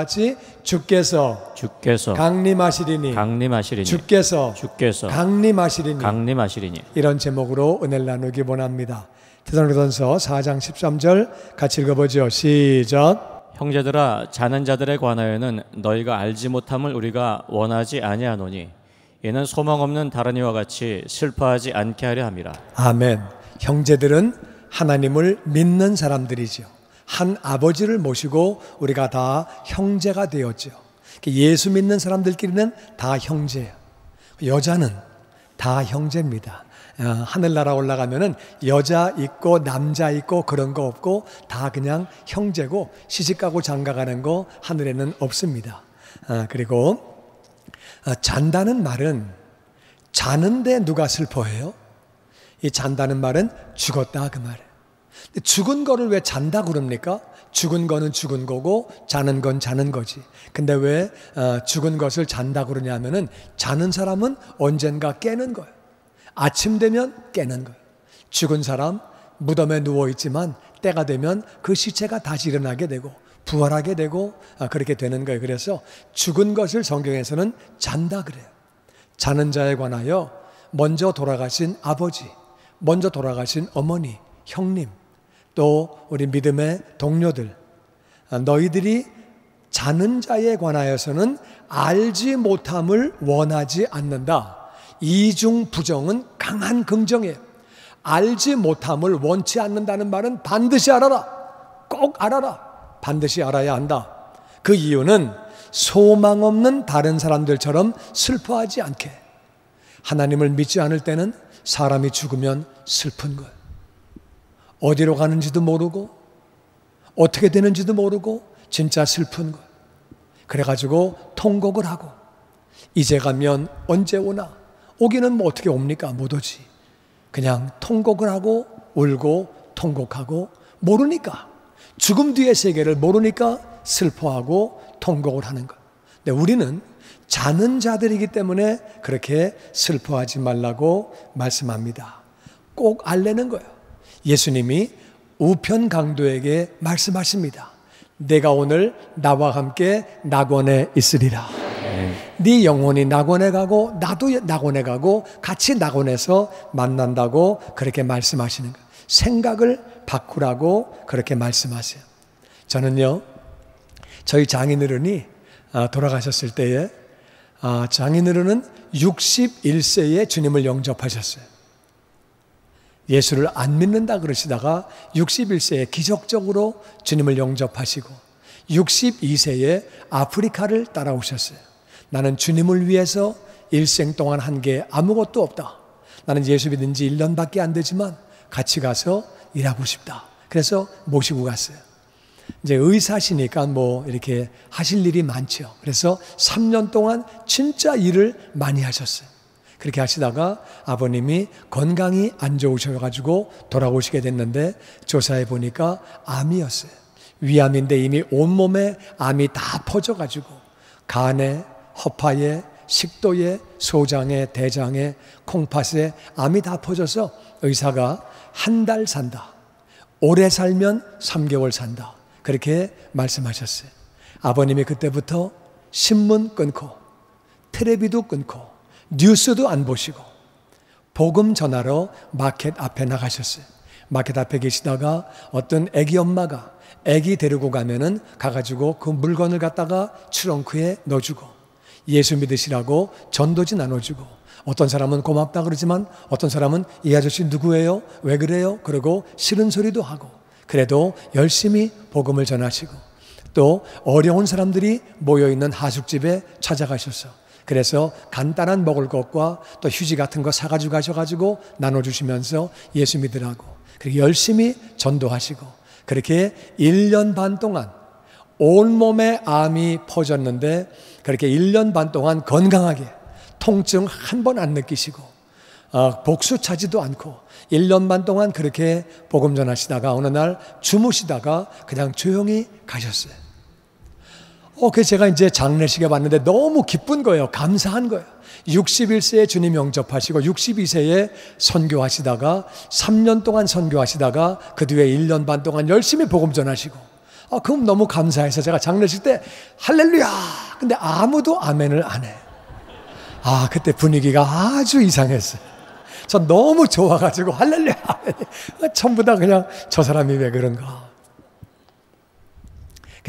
같이 주께서 강림하시리니 주께서 강림하시리니 이런 제목으로 은혜를 나누기 원합니다. 데살로니가전서 4장 13절 같이 읽어보죠. 시작. 형제들아, 자는 자들에 관하여는 너희가 알지 못함을 우리가 원하지 아니하노니 이는 소망 없는 다른 이와 같이 슬퍼하지 않게 하려 함이라. 아멘. 형제들은 하나님을 믿는 사람들이죠. 한 아버지를 모시고 우리가 다 형제가 되었죠. 예수 믿는 사람들끼리는 다 형제예요. 여자는 다 형제입니다. 하늘나라 올라가면은 여자 있고 남자 있고 그런 거 없고 다 그냥 형제고, 시집가고 장가가는 거 하늘에는 없습니다. 그리고 잔다는 말은, 자는데 누가 슬퍼해요? 이 잔다는 말은 죽었다 그 말이에요. 죽은 거를 왜 잔다 그럽니까? 죽은 거는 죽은 거고 자는 건 자는 거지. 근데 왜 죽은 것을 잔다 그러냐면은, 자는 사람은 언젠가 깨는 거예요. 아침 되면 깨는 거예요. 죽은 사람 무덤에 누워있지만 때가 되면 그 시체가 다시 일어나게 되고 부활하게 되고 그렇게 되는 거예요. 그래서 죽은 것을 성경에서는 잔다 그래요. 자는 자에 관하여 먼저 돌아가신 아버지, 먼저 돌아가신 어머니, 형님, 또 우리 믿음의 동료들, 너희들이 자는 자에 관하여서는 알지 못함을 원하지 않는다. 이중 부정은 강한 긍정이에요. 알지 못함을 원치 않는다는 말은 반드시 알아라. 꼭 알아라. 반드시 알아야 한다. 그 이유는 소망 없는 다른 사람들처럼 슬퍼하지 않게. 하나님을 믿지 않을 때는 사람이 죽으면 슬픈 거예요. 어디로 가는지도 모르고 어떻게 되는지도 모르고 진짜 슬픈 거예요. 그래가지고 통곡을 하고, 이제 가면 언제 오나, 오기는 뭐 어떻게 옵니까? 못 오지. 그냥 통곡을 하고 울고 통곡하고, 모르니까, 죽음 뒤의 세계를 모르니까 슬퍼하고 통곡을 하는 것. 근데 우리는 자는 자들이기 때문에 그렇게 슬퍼하지 말라고 말씀합니다. 꼭 알려는 거예요. 예수님이 우편 강도에게 말씀하십니다. 내가 오늘 나와 함께 낙원에 있으리라. 네 영혼이 낙원에 가고 나도 낙원에 가고 같이 낙원에서 만난다고 그렇게 말씀하시는 거예요. 생각을 바꾸라고 그렇게 말씀하세요. 저는요, 저희 장인어른이 돌아가셨을 때에 장인어른은 61세에 주님을 영접하셨어요. 예수를 안 믿는다 그러시다가 61세에 기적적으로 주님을 영접하시고 62세에 아프리카를 따라오셨어요. 나는 주님을 위해서 일생 동안 한 게 아무것도 없다. 나는 예수 믿은 지 1년밖에 안 되지만 같이 가서 일하고 싶다. 그래서 모시고 갔어요. 이제 의사시니까 뭐 이렇게 하실 일이 많죠. 그래서 3년 동안 진짜 일을 많이 하셨어요. 그렇게 하시다가 아버님이 건강이 안 좋으셔가지고 돌아오시게 됐는데 조사해 보니까 암이었어요. 위암인데 이미 온몸에 암이 다 퍼져가지고 간에, 허파에, 식도에, 소장에, 대장에, 콩팥에 암이 다 퍼져서 의사가 한 달 산다, 오래 살면 3개월 산다, 그렇게 말씀하셨어요. 아버님이 그때부터 신문 끊고 텔레비도 끊고 뉴스도 안 보시고 복음 전하러 마켓 앞에 나가셨어요. 마켓 앞에 계시다가 어떤 애기 엄마가 애기 데리고 가면은 가가지고 그 물건을 갖다가 트렁크에 넣어주고 예수 믿으시라고 전도지 나눠주고, 어떤 사람은 고맙다 그러지만 어떤 사람은 이 아저씨 누구예요? 왜 그래요? 그러고 싫은 소리도 하고, 그래도 열심히 복음을 전하시고, 또 어려운 사람들이 모여있는 하숙집에 찾아가셔서 그래서 간단한 먹을 것과 또 휴지 같은 거 사가지고 가셔가지고 나눠주시면서 예수 믿으라고 그렇게 열심히 전도하시고, 그렇게 1년 반 동안 온몸에 암이 퍼졌는데 그렇게 1년 반 동안 건강하게 통증 한 번 안 느끼시고 복수 차지도 않고 1년 반 동안 그렇게 복음 전하시다가 어느 날 주무시다가 그냥 조용히 가셨어요. 그래서 제가 이제 장례식에 왔는데 너무 기쁜 거예요. 감사한 거예요. 61세에 주님 영접하시고 62세에 선교하시다가 3년 동안 선교하시다가 그 뒤에 1년 반 동안 열심히 복음 전하시고 그럼 너무 감사해서 제가 장례식 때 할렐루야! 근데 아무도 아멘을 안 해. 그때 분위기가 아주 이상했어요. 전 너무 좋아가지고 할렐루야! 전부 다 그냥 저 사람이 왜 그런가.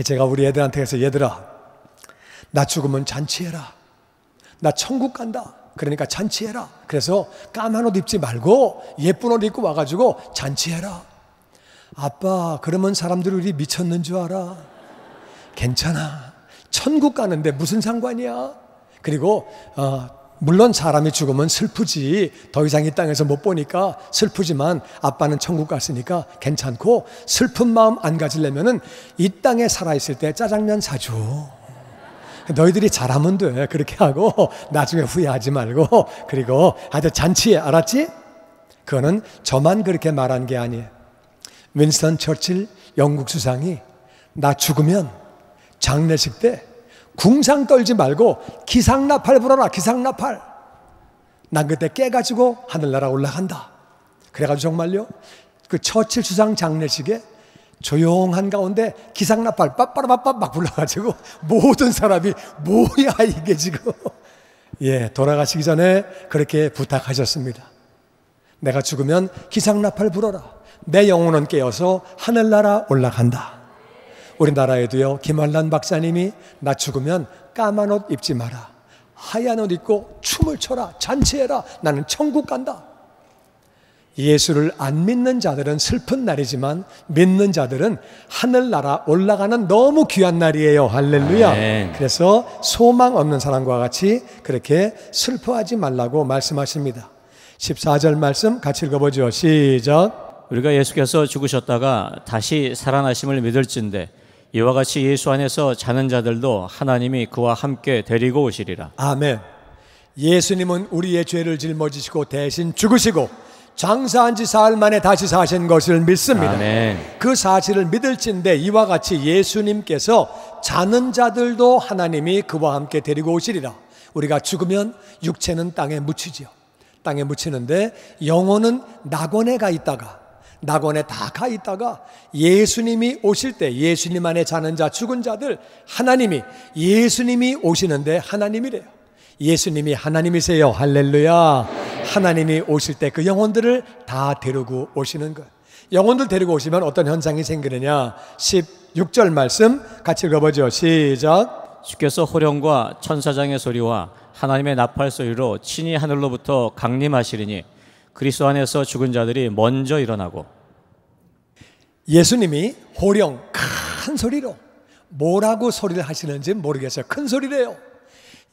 제가 우리 애들한테 해서 얘들아, 나 죽으면 잔치해라. 나 천국 간다. 그러니까 잔치해라. 그래서 까만 옷 입지 말고 예쁜 옷 입고 와가지고 잔치해라. 아빠, 그러면 사람들이 우리 미쳤는 줄 알아. 괜찮아. 천국 가는데 무슨 상관이야. 그리고 물론 사람이 죽으면 슬프지. 더 이상 이 땅에서 못 보니까 슬프지만 아빠는 천국 갔으니까 괜찮고, 슬픈 마음 안 가지려면은 이 땅에 살아있을 때 짜장면 사줘. 너희들이 잘하면 돼. 그렇게 하고 나중에 후회하지 말고. 그리고 하여튼 잔치해. 알았지? 그거는 저만 그렇게 말한 게 아니에요. 윈스턴 처칠 영국 수상이 나 죽으면 장례식 때 궁상 떨지 말고 기상나팔 불어라. 기상나팔. 난 그때 깨가지고 하늘나라 올라간다. 그래가지고 정말요, 그 처칠 수상 장례식에 조용한 가운데 기상나팔 빠빠라빠빠 막 불러가지고 모든 사람이 뭐야 이게 지금. 돌아가시기 전에 그렇게 부탁하셨습니다. 내가 죽으면 기상나팔 불어라. 내 영혼은 깨어서 하늘나라 올라간다. 우리나라에도요, 김환란 박사님이 나 죽으면 까만 옷 입지 마라. 하얀 옷 입고 춤을 춰라. 잔치해라. 나는 천국 간다. 예수를 안 믿는 자들은 슬픈 날이지만 믿는 자들은 하늘나라 올라가는 너무 귀한 날이에요. 할렐루야. 아멘. 그래서 소망 없는 사람과 같이 그렇게 슬퍼하지 말라고 말씀하십니다. 14절 말씀 같이 읽어보죠. 시작. 우리가 예수께서 죽으셨다가 다시 살아나심을 믿을진대 이와 같이 예수 안에서 자는 자들도 하나님이 그와 함께 데리고 오시리라. 아멘. 예수님은 우리의 죄를 짊어지시고 대신 죽으시고 장사한 지 사흘 만에 다시 사신 것을 믿습니다. 아멘. 그 사실을 믿을진데 이와 같이 예수님께서 자는 자들도 하나님이 그와 함께 데리고 오시리라. 우리가 죽으면 육체는 땅에 묻히죠. 땅에 묻히는데 영혼은 낙원에 가 있다가, 낙원에 다 가 있다가 예수님이 오실 때 예수님 안에 자는 자, 죽은 자들, 하나님이, 예수님이 오시는데 하나님이래요. 예수님이 하나님이세요. 할렐루야. 하나님이 오실 때 그 영혼들을 다 데리고 오시는 거예요. 영혼들 데리고 오시면 어떤 현상이 생기느냐. 16절 말씀 같이 읽어보죠. 시작. 주께서 호령과 천사장의 소리와 하나님의 나팔 소리로 친히 하늘로부터 강림하시리니 그리스도 안에서 죽은 자들이 먼저 일어나고. 예수님이 호령, 큰 소리로, 뭐라고 소리를 하시는지 모르겠어요. 큰 소리래요.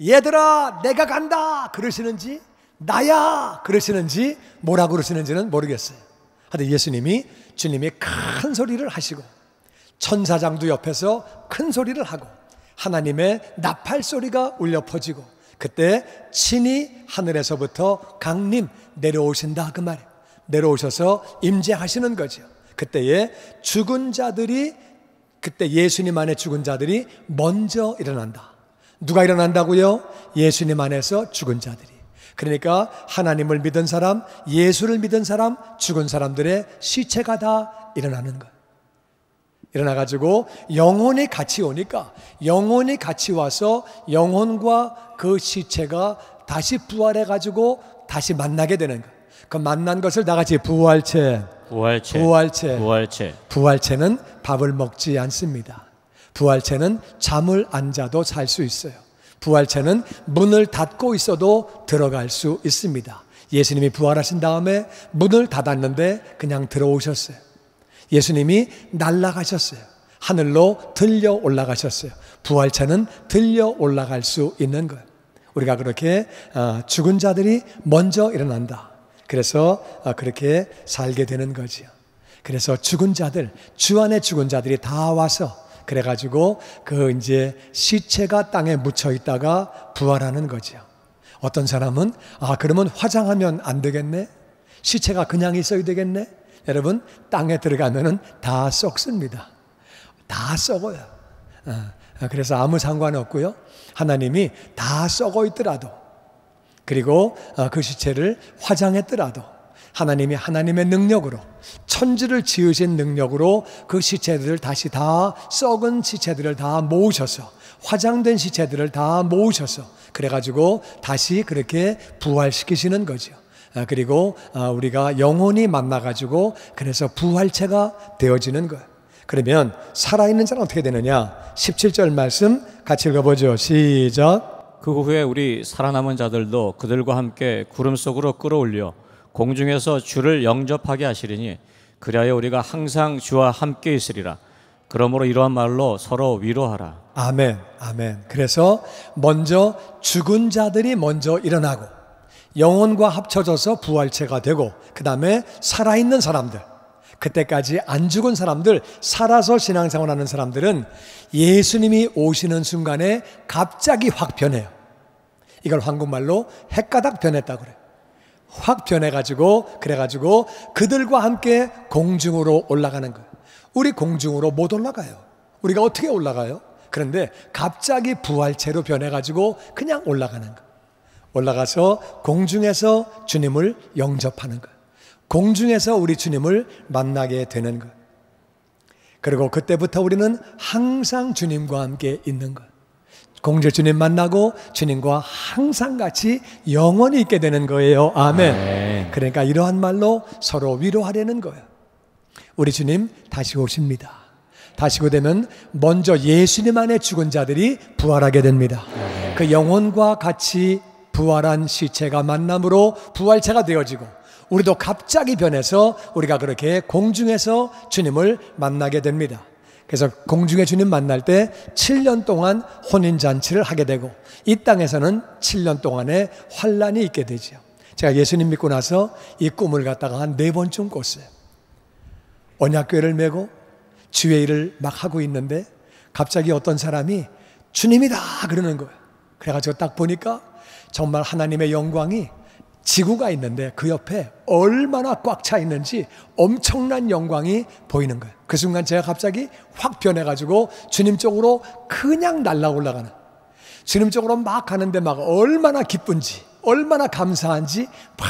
얘들아 내가 간다 그러시는지, 나야 그러시는지, 뭐라고 그러시는지는 모르겠어요. 하여튼 예수님이, 주님이 큰 소리를 하시고 천사장도 옆에서 큰 소리를 하고 하나님의 나팔 소리가 울려 퍼지고, 그때 친히 하늘에서부터 강림 내려오신다 그 말이에요. 내려오셔서 임재하시는 거죠. 그때에 죽은 자들이, 그때 예수님 안에 죽은 자들이 먼저 일어난다. 누가 일어난다고요? 예수님 안에서 죽은 자들이. 그러니까 하나님을 믿은 사람, 예수를 믿은 사람, 죽은 사람들의 시체가 다 일어나는 거예요. 일어나가지고 영혼이 같이 오니까, 영혼이 같이 와서 영혼과 그 시체가 다시 부활해가지고 다시 만나게 되는 거예요. 그 만난 것을 다 같이 부활체. 부활체는 밥을 먹지 않습니다. 부활체는 잠을 안 자도 잘 수 있어요. 부활체는 문을 닫고 있어도 들어갈 수 있습니다. 예수님이 부활하신 다음에 문을 닫았는데 그냥 들어오셨어요. 예수님이 날아가셨어요. 하늘로 들려 올라가셨어요. 부활체는 들려 올라갈 수 있는 거예요. 우리가 그렇게 죽은 자들이 먼저 일어난다. 그래서 그렇게 살게 되는 거지요. 그래서 죽은 자들, 주 안에 죽은 자들이 다 와서, 그래가지고 그 이제 시체가 땅에 묻혀 있다가 부활하는 거죠. 어떤 사람은 그러면 화장하면 안 되겠네? 시체가 그냥 있어야 되겠네? 여러분, 땅에 들어가면은 다 썩습니다. 다 썩어요. 그래서 아무 상관없고요. 하나님이 다 썩어 있더라도, 그리고 그 시체를 화장했더라도, 하나님이 하나님의 능력으로, 천지를 지으신 능력으로 그 시체들을 다시 다, 썩은 시체들을 다 모으셔서, 화장된 시체들을 다 모으셔서 그래가지고 다시 그렇게 부활시키시는 거죠. 그리고 우리가 영혼이 만나가지고 그래서 부활체가 되어지는 거예요. 그러면 살아있는 자는 어떻게 되느냐? 17절 말씀 같이 읽어보죠. 시작. 그 후에 우리 살아남은 자들도 그들과 함께 구름 속으로 끌어올려 공중에서 주를 영접하게 하시리니 그리하여 우리가 항상 주와 함께 있으리라. 그러므로 이러한 말로 서로 위로하라. 아멘, 아멘. 그래서 먼저 죽은 자들이 먼저 일어나고 영혼과 합쳐져서 부활체가 되고, 그 다음에 살아있는 사람들, 그때까지 안 죽은 사람들, 살아서 신앙생활하는 사람들은 예수님이 오시는 순간에 갑자기 확 변해요. 이걸 한국말로 헷가닥 변했다고 그래요. 확 변해가지고, 그래가지고 그들과 함께 공중으로 올라가는 거예요. 우리 공중으로 못 올라가요. 우리가 어떻게 올라가요? 그런데 갑자기 부활체로 변해가지고 그냥 올라가는 거예요. 올라가서 공중에서 주님을 영접하는 거예요. 공중에서 우리 주님을 만나게 되는 거예요. 그리고 그때부터 우리는 항상 주님과 함께 있는 거예요. 공중에 주님 만나고 주님과 항상 같이 영원히 있게 되는 거예요. 아멘. 아멘. 그러니까 이러한 말로 서로 위로하려는 거예요. 우리 주님 다시 오십니다. 다시 오되면 먼저 예수님 안에 죽은 자들이 부활하게 됩니다. 그 영혼과 같이 부활한 시체가 만남으로 부활체가 되어지고, 우리도 갑자기 변해서 우리가 그렇게 공중에서 주님을 만나게 됩니다. 그래서 공중에 주님 만날 때 7년 동안 혼인잔치를 하게 되고, 이 땅에서는 7년 동안의 환란이 있게 되죠. 제가 예수님 믿고 나서 이 꿈을 갖다가 한 4번쯤 꿨어요. 언약궤를 메고 주의 일을 막 하고 있는데 갑자기 어떤 사람이 주님이다 그러는 거예요. 그래가지고 딱 보니까 정말 하나님의 영광이, 지구가 있는데 그 옆에 얼마나 꽉 차 있는지 엄청난 영광이 보이는 거예요. 그 순간 제가 갑자기 확 변해가지고 주님 쪽으로 그냥 날아 올라가는, 주님 쪽으로 막 가는데 막 얼마나 기쁜지, 얼마나 감사한지 막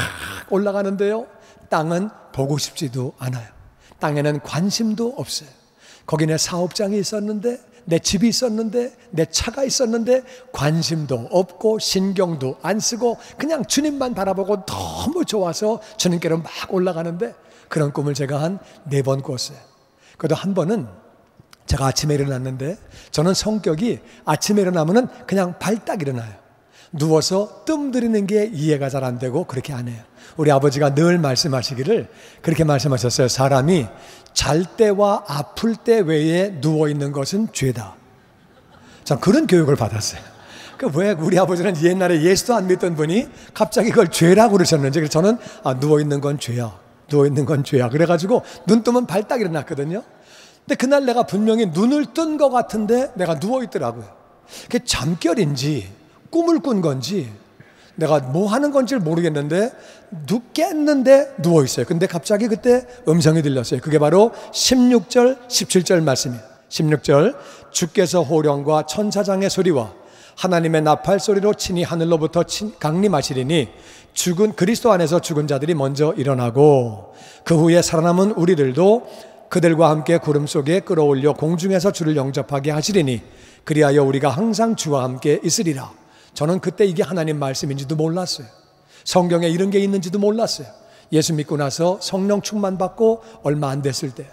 올라가는데요, 땅은 보고 싶지도 않아요. 땅에는 관심도 없어요. 거기 내 사업장이 있었는데, 내 집이 있었는데, 내 차가 있었는데 관심도 없고 신경도 안 쓰고 그냥 주님만 바라보고 너무 좋아서 주님께로 막 올라가는데, 그런 꿈을 제가 한 4번 꿨어요. 그래도 한 번은 제가 아침에 일어났는데, 저는 성격이 아침에 일어나면 그냥 발딱 일어나요. 누워서 뜸 들이는 게 이해가 잘 안 되고 그렇게 안 해요. 우리 아버지가 늘 말씀하시기를 그렇게 말씀하셨어요. 사람이 잘 때와 아플 때 외에 누워있는 것은 죄다. 전 그런 교육을 받았어요. 왜 우리 아버지는 옛날에 예수도 안 믿던 분이 갑자기 그걸 죄라고 그러셨는지, 그래서 저는 누워있는 건 죄야, 누워있는 건 죄야 그래가지고 눈 뜨면 발딱 일어났거든요. 근데 그날 내가 분명히 눈을 뜬 것 같은데 내가 누워있더라고요. 그게 잠결인지 꿈을 꾼 건지 내가 뭐 하는 건지 모르겠는데 깼는데 누워있어요. 근데 갑자기 그때 음성이 들렸어요. 그게 바로 16절 17절 말씀이에요. 16절, 주께서 호령과 천사장의 소리와 하나님의 나팔 소리로 친히 하늘로부터 강림하시리니 죽은 그리스도 안에서 죽은 자들이 먼저 일어나고, 그 후에 살아남은 우리들도 그들과 함께 구름 속에 끌어올려 공중에서 주를 영접하게 하시리니 그리하여 우리가 항상 주와 함께 있으리라. 저는 그때 이게 하나님 말씀인지도 몰랐어요. 성경에 이런 게 있는지도 몰랐어요. 예수 믿고 나서 성령 충만 받고 얼마 안 됐을 때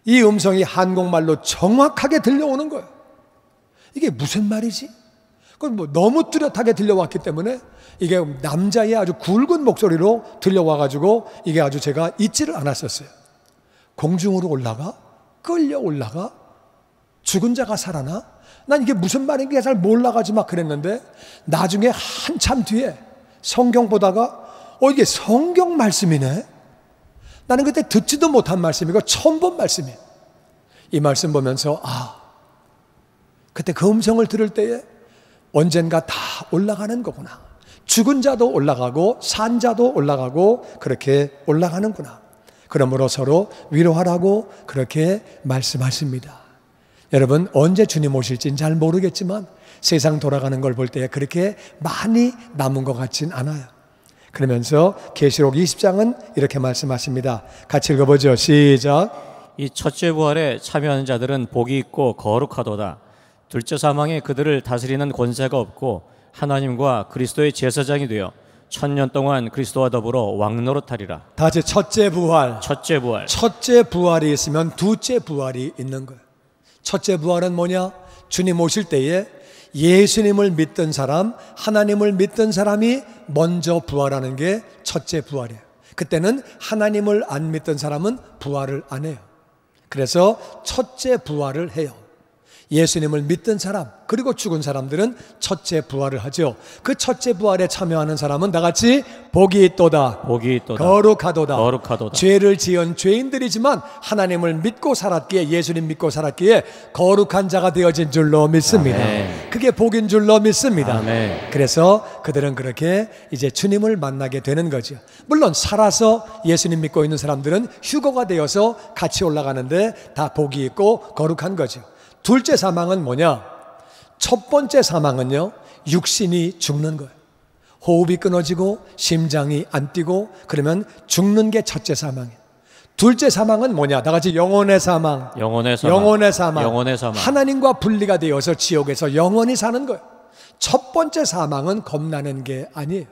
이 음성이 한국말로 정확하게 들려오는 거예요. 이게 무슨 말이지? 그건 뭐 너무 뚜렷하게 들려왔기 때문에 이게 남자의 아주 굵은 목소리로 들려와가지고 이게 아주 제가 잊지를 않았었어요. 공중으로 올라가? 끌려 올라가? 죽은 자가 살아나? 난 이게 무슨 말인지 잘 몰라가지고 막 그랬는데, 나중에 한참 뒤에 성경 보다가 이게 성경 말씀이네? 나는 그때 듣지도 못한 말씀이고 처음 본 말씀이에요. 이 말씀 보면서 그때 그 음성을 들을 때에 언젠가 다 올라가는 거구나. 죽은 자도 올라가고 산 자도 올라가고 그렇게 올라가는구나. 그러므로 서로 위로하라고 그렇게 말씀하십니다. 여러분, 언제 주님 오실지는 잘 모르겠지만 세상 돌아가는 걸 볼 때 그렇게 많이 남은 것 같진 않아요. 그러면서 계시록 20장은 이렇게 말씀하십니다. 같이 읽어보죠. 시작. 이 첫째 부활에 참여하는 자들은 복이 있고 거룩하도다. 둘째 사망에 그들을 다스리는 권세가 없고 하나님과 그리스도의 제사장이 되어 1000년 동안 그리스도와 더불어 왕노릇하리라. 다 같이 첫째 부활. 첫째 부활. 첫째 부활이 있으면 두째 부활이 있는 거예요. 첫째 부활은 뭐냐? 주님 오실 때에 예수님을 믿던 사람, 하나님을 믿던 사람이 먼저 부활하는 게 첫째 부활이에요. 그때는 하나님을 안 믿던 사람은 부활을 안 해요. 그래서 첫째 부활을 해요. 예수님을 믿던 사람, 그리고 죽은 사람들은 첫째 부활을 하죠. 그 첫째 부활에 참여하는 사람은 다 같이 복이 있도다, 복이 있도다, 거룩하도다, 거룩하도다. 죄를 지은 죄인들이지만 하나님을 믿고 살았기에, 예수님 믿고 살았기에 거룩한 자가 되어진 줄로 믿습니다. 아멘. 그게 복인 줄로 믿습니다. 아멘. 그래서 그들은 그렇게 이제 주님을 만나게 되는 거죠. 물론 살아서 예수님 믿고 있는 사람들은 휴거가 되어서 같이 올라가는데 다 복이 있고 거룩한 거죠. 둘째 사망은 뭐냐? 첫 번째 사망은요, 육신이 죽는 거예요. 호흡이 끊어지고 심장이 안 뛰고 그러면 죽는 게 첫째 사망이에요. 둘째 사망은 뭐냐? 다 같이 영혼의 사망. 영혼의 사망. 영혼의 사망. 영혼의 사망. 하나님과 분리가 되어서 지옥에서 영원히 사는 거예요. 첫 번째 사망은 겁나는 게 아니에요.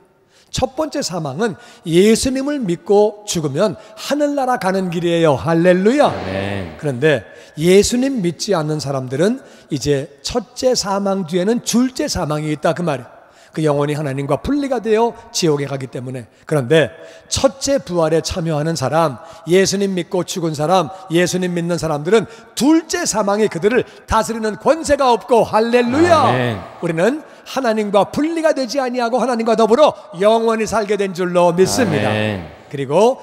첫 번째 사망은 예수님을 믿고 죽으면 하늘나라 가는 길이에요. 할렐루야. 네. 그런데 예수님 믿지 않는 사람들은 이제 첫째 사망 뒤에는 둘째 사망이 있다 그 말이에요. 그 영혼이 하나님과 분리가 되어 지옥에 가기 때문에. 그런데 첫째 부활에 참여하는 사람, 예수님 믿고 죽은 사람, 예수님 믿는 사람들은 둘째 사망이 그들을 다스리는 권세가 없고 할렐루야. 아멘. 우리는 하나님과 분리가 되지 아니하고 하나님과 더불어 영원히 살게 된 줄로 믿습니다. 아멘. 그리고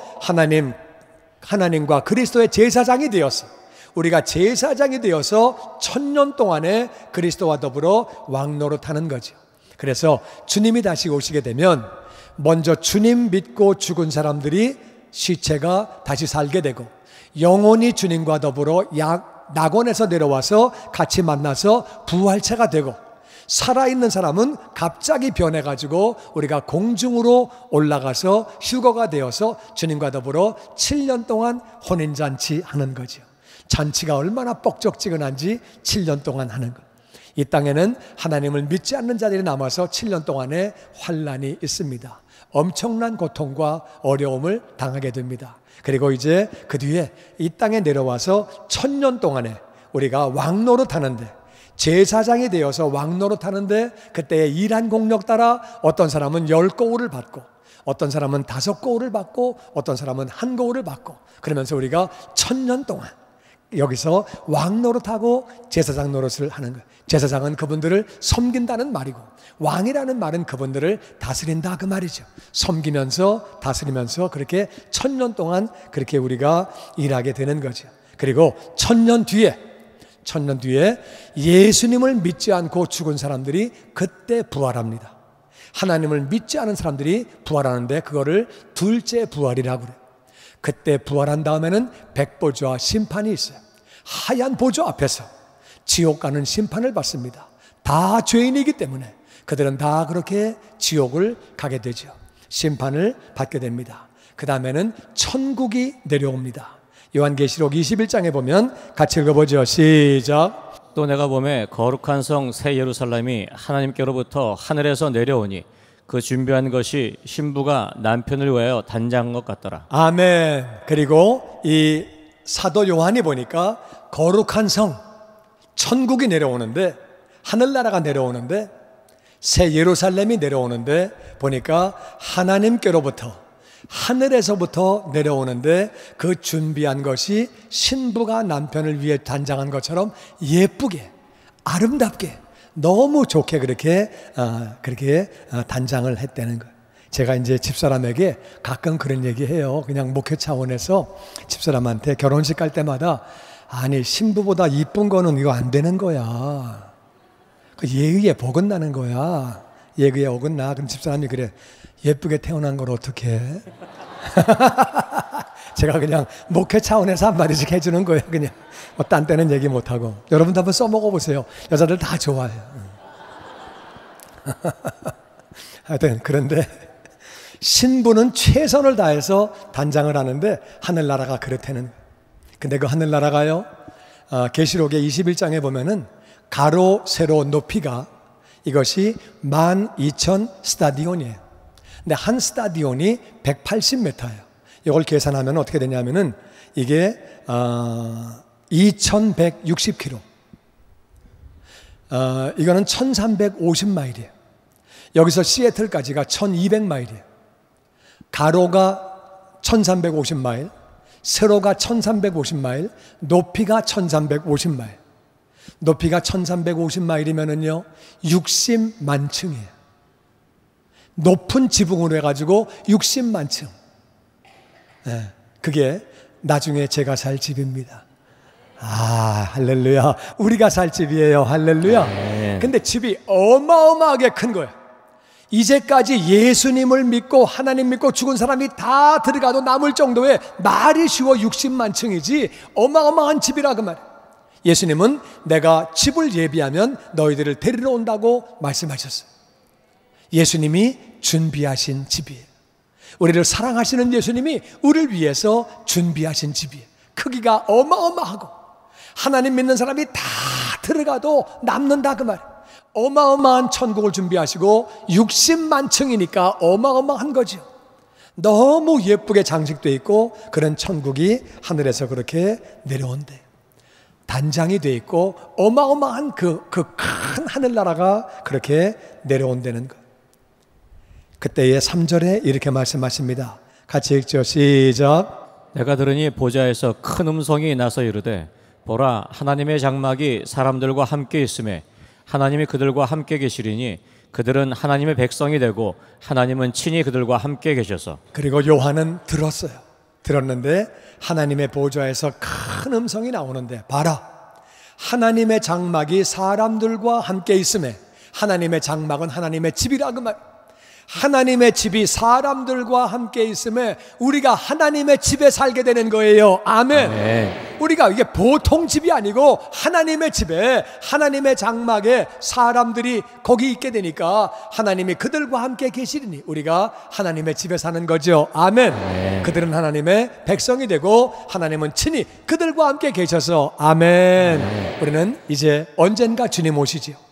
하나님과 그리스도의 제사장이 되었어. 우리가 제사장이 되어서 1000년 동안에 그리스도와 더불어 왕노릇하는 거죠. 그래서 주님이 다시 오시게 되면 먼저 주님 믿고 죽은 사람들이 시체가 다시 살게 되고, 영혼이 주님과 더불어 낙원에서 내려와서 같이 만나서 부활체가 되고, 살아있는 사람은 갑자기 변해가지고 우리가 공중으로 올라가서 휴거가 되어서 주님과 더불어 7년 동안 혼인잔치 하는 거죠. 잔치가 얼마나 뻑적지근한지 7년 동안 하는 것. 이 땅에는 하나님을 믿지 않는 자들이 남아서 7년 동안의 환난이 있습니다. 엄청난 고통과 어려움을 당하게 됩니다. 그리고 이제 그 뒤에 이 땅에 내려와서 1000년 동안에 우리가 왕노릇하는데, 제사장이 되어서 왕노릇하는데, 그때의 일한 공력 따라 어떤 사람은 10거울을 받고, 어떤 사람은 5거울을 받고, 어떤 사람은 1거울을 받고, 그러면서 우리가 1000년 동안 여기서 왕노릇하고 제사장 노릇을 하는 거예요. 제사장은 그분들을 섬긴다는 말이고, 왕이라는 말은 그분들을 다스린다 그 말이죠. 섬기면서 다스리면서 그렇게 1000년 동안 그렇게 우리가 일하게 되는 거죠. 그리고 1000년 뒤에 예수님을 믿지 않고 죽은 사람들이 그때 부활합니다. 하나님을 믿지 않은 사람들이 부활하는데 그거를 둘째 부활이라고 그래요. 그때 부활한 다음에는 백보좌와 심판이 있어요. 하얀 보좌 앞에서 지옥 가는 심판을 받습니다. 다 죄인이기 때문에 그들은 다 그렇게 지옥을 가게 되죠. 심판을 받게 됩니다. 그 다음에는 천국이 내려옵니다. 요한계시록 21장에 보면 같이 읽어보죠. 시작. 또 내가 보매 거룩한 성 새 예루살렘이 하나님께로부터 하늘에서 내려오니 그 준비한 것이 신부가 남편을 위하여 단장한 것 같더라. 아멘. 그리고 이 사도 요한이 보니까 거룩한 성, 천국이 내려오는데, 하늘나라가 내려오는데, 새 예루살렘이 내려오는데 보니까 하나님께로부터, 하늘에서부터 내려오는데 그 준비한 것이 신부가 남편을 위해 단장한 것처럼 예쁘게, 아름답게, 너무 좋게 그렇게 단장을 했다는 거예요. 제가 이제 집사람에게 가끔 그런 얘기해요. 그냥 목회 차원에서 집사람한테 결혼식 갈 때마다, 아니 신부보다 이쁜 거는 이거 안 되는 거야. 그 예의에 복은 거야. 예의에 어긋나. 그럼 집사람이 그래, 예쁘게 태어난 걸 어떻게 해? 제가 그냥 목회 차원에서 한마디씩 해주는 거예요. 그냥 딴 때는 얘기 못하고. 여러분도 한번 써먹어 보세요. 여자들 다 좋아해요. 하여튼 그런데 신부는 최선을 다해서 단장을 하는데 하늘나라가 그렇다는 거예요. 근데 그 하늘나라가요, 계시록의 21장에 보면은 가로, 세로, 높이가 이것이 12,000 스타디온이에요. 근데 한 스타디온이 180m예요. 이걸 계산하면 어떻게 되냐면은 이게 2160km. 이거는 1350마일이에요. 여기서 시애틀까지가 1200마일이에요. 가로가 1350마일, 세로가 1350마일, 높이가 1350마일. 높이가 1350마일이면은요, 60만 층이에요. 높은 지붕으로 해가지고 60만 층. 네, 그게 나중에 제가 살 집입니다. 할렐루야. 우리가 살 집이에요. 할렐루야. 근데 집이 어마어마하게 큰 거예요. 이제까지 예수님을 믿고 하나님 믿고 죽은 사람이 다 들어가도 남을 정도의, 말이 쉬워 60만 층이지 어마어마한 집이라 그 말이에요. 예수님은 내가 집을 예비하면 너희들을 데리러 온다고 말씀하셨어요. 예수님이 준비하신 집이에요. 우리를 사랑하시는 예수님이 우리를 위해서 준비하신 집이에요. 크기가 어마어마하고 하나님 믿는 사람이 다 들어가도 남는다 그 말이에요. 어마어마한 천국을 준비하시고 60만 층이니까 어마어마한 거죠. 너무 예쁘게 장식되어 있고 그런 천국이 하늘에서 그렇게 내려온대. 단장이 되어 있고 어마어마한 그 큰 하늘나라가 그렇게 내려온다는 것. 그때의 3절에 이렇게 말씀하십니다. 같이 읽죠. 시작. 내가 들으니 보좌에서 큰 음성이 나서 이르되 보라, 하나님의 장막이 사람들과 함께 있음에 하나님이 그들과 함께 계시리니 그들은 하나님의 백성이 되고 하나님은 친히 그들과 함께 계셔서. 그리고 요한은 들었어요. 들었는데 하나님의 보좌에서 큰 음성이 나오는데, 봐라, 하나님의 장막이 사람들과 함께 있음에, 하나님의 장막은 하나님의 집이라 그 말. 하나님의 집이 사람들과 함께 있음에 우리가 하나님의 집에 살게 되는 거예요. 아멘. 아멘. 우리가 이게 보통 집이 아니고 하나님의 집에, 하나님의 장막에 사람들이 거기 있게 되니까 하나님이 그들과 함께 계시리니 우리가 하나님의 집에 사는 거죠. 아멘. 아멘. 그들은 하나님의 백성이 되고 하나님은 친히 그들과 함께 계셔서. 아멘. 아멘. 우리는 이제 언젠가 주님 오시지요.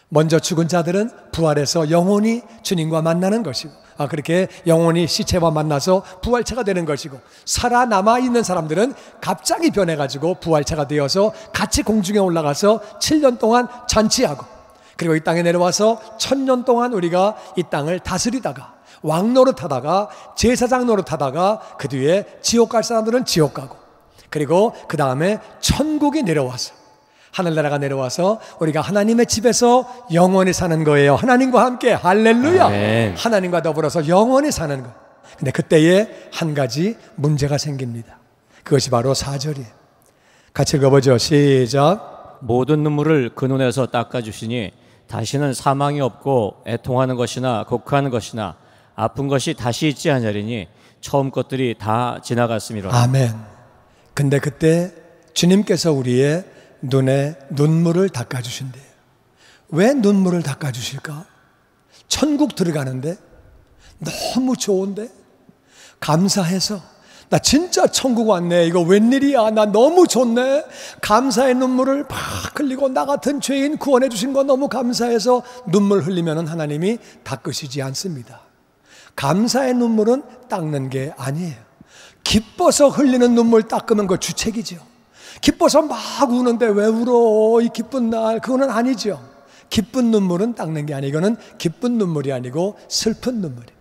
먼저 죽은 자들은 부활해서 영원히 주님과 만나는 것이고, 그렇게 영원히 시체와 만나서 부활체가 되는 것이고, 살아남아 있는 사람들은 갑자기 변해가지고 부활체가 되어서 같이 공중에 올라가서 7년 동안 잔치하고, 그리고 이 땅에 내려와서 1000년 동안 우리가 이 땅을 다스리다가 왕노릇하다가 제사장 노릇하다가 그 뒤에 지옥 갈 사람들은 지옥 가고, 그리고 그 다음에 천국이 내려와서, 하늘나라가 내려와서 우리가 하나님의 집에서 영원히 사는 거예요. 하나님과 함께. 할렐루야. 아멘. 하나님과 더불어서 영원히 사는 거. 근데 그때에 한 가지 문제가 생깁니다. 그것이 바로 4절이에요. 같이 읽어보죠. 시작. 모든 눈물을 그 눈에서 닦아주시니 다시는 사망이 없고 애통하는 것이나 곡하는 것이나 아픈 것이 다시 있지 않으리니 처음 것들이 다 지나갔음이로라. 아멘. 근데 그때 주님께서 우리의 눈에 눈물을 닦아주신대요. 왜 눈물을 닦아주실까? 천국 들어가는데 너무 좋은데, 감사해서 나 진짜 천국 왔네, 이거 웬일이야, 나 너무 좋네, 감사의 눈물을 팍 흘리고 나 같은 죄인 구원해 주신 거 너무 감사해서 눈물 흘리면 하나님이 닦으시지 않습니다. 감사의 눈물은 닦는 게 아니에요. 기뻐서 흘리는 눈물 닦으면 그 주책이죠. 기뻐서 막 우는데 왜 울어, 이 기쁜 날, 그거는 아니죠. 기쁜 눈물은 닦는 게 아니고, 이거는 기쁜 눈물이 아니고 슬픈 눈물이에요.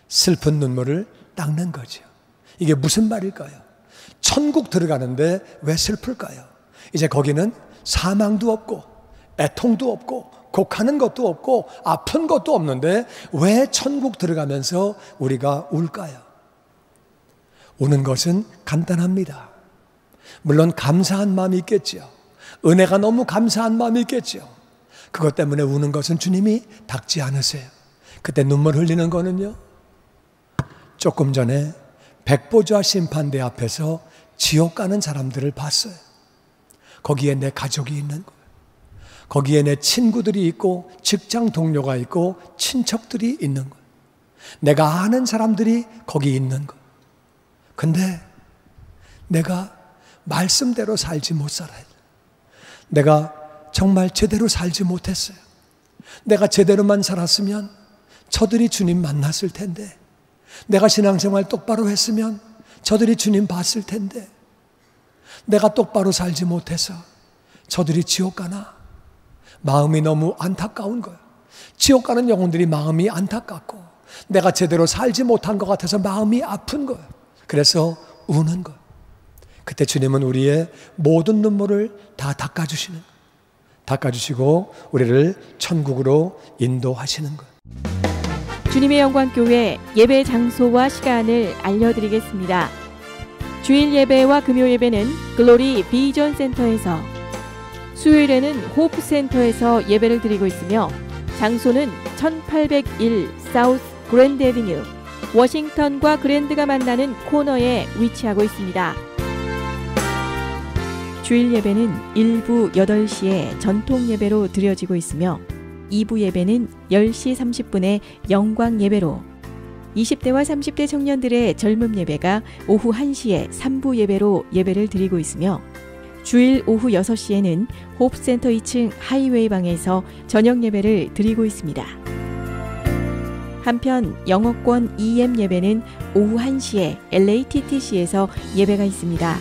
슬픈 눈물을 닦는 거죠. 이게 무슨 말일까요? 천국 들어가는데 왜 슬플까요? 이제 거기는 사망도 없고 애통도 없고 곡하는 것도 없고 아픈 것도 없는데 왜 천국 들어가면서 우리가 울까요? 우는 것은 간단합니다. 물론 감사한 마음이 있겠죠. 은혜가 너무 감사한 마음이 있겠죠. 그것 때문에 우는 것은 주님이 닦지 않으세요. 그때 눈물 흘리는 거는요, 조금 전에 백보좌 심판대 앞에서 지옥 가는 사람들을 봤어요. 거기에 내 가족이 있는 거예요. 거기에 내 친구들이 있고 직장 동료가 있고 친척들이 있는 거예요. 내가 아는 사람들이 거기 있는 거. 근데 내가 말씀대로 살지 못 살아요. 내가 정말 제대로 살지 못했어요. 내가 제대로만 살았으면 저들이 주님 만났을 텐데, 내가 신앙생활 똑바로 했으면 저들이 주님 봤을 텐데, 내가 똑바로 살지 못해서 저들이 지옥 가나? 마음이 너무 안타까운 거예요. 지옥 가는 영혼들이 마음이 안타깝고 내가 제대로 살지 못한 것 같아서 마음이 아픈 거예요. 그래서 우는 거예요. 그때 주님은 우리의 모든 눈물을 다 닦아주시는 거예요. 닦아주시고 우리를 천국으로 인도하시는 거예요. 주님의 영광교회 예배 장소와 시간을 알려드리겠습니다. 주일 예배와 금요 예배는 글로리 비전 센터에서, 수요일에는 호프 센터에서 예배를 드리고 있으며, 장소는 1801 사우스 그랜드 애비뉴, 워싱턴과 그랜드가 만나는 코너에 위치하고 있습니다. 주일 예배는 1부 8시에 전통 예배로 드려지고 있으며, 2부 예배는 10시 30분에 영광 예배로, 20대와 30대 청년들의 젊음 예배가 오후 1시에 3부 예배로 예배를 드리고 있으며, 주일 오후 6시에는 호프센터 2층 하이웨이 방에서 저녁 예배를 드리고 있습니다. 한편 영어권 EM 예배는 오후 1시에 LATTC에서 예배가 있습니다.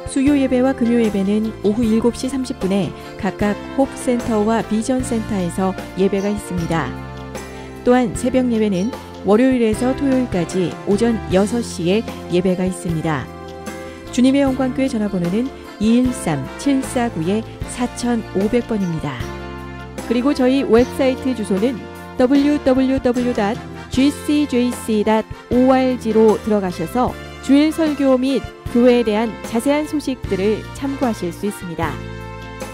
수요 예배와 금요 예배는 오후 7시 30분에 각각 호프센터와 비전센터에서 예배가 있습니다. 또한 새벽 예배는 월요일에서 토요일까지 오전 6시에 예배가 있습니다. 주님의 영광교회 전화번호는 213-749-4500번입니다. 그리고 저희 웹사이트 주소는 www.gcjc.org로 들어가셔서 주일 설교 및 교회에 대한 자세한 소식들을 참고하실 수 있습니다.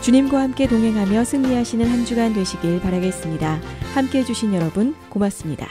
주님과 함께 동행하며 승리하시는 한 주간 되시길 바라겠습니다. 함께해 주신 여러분 고맙습니다.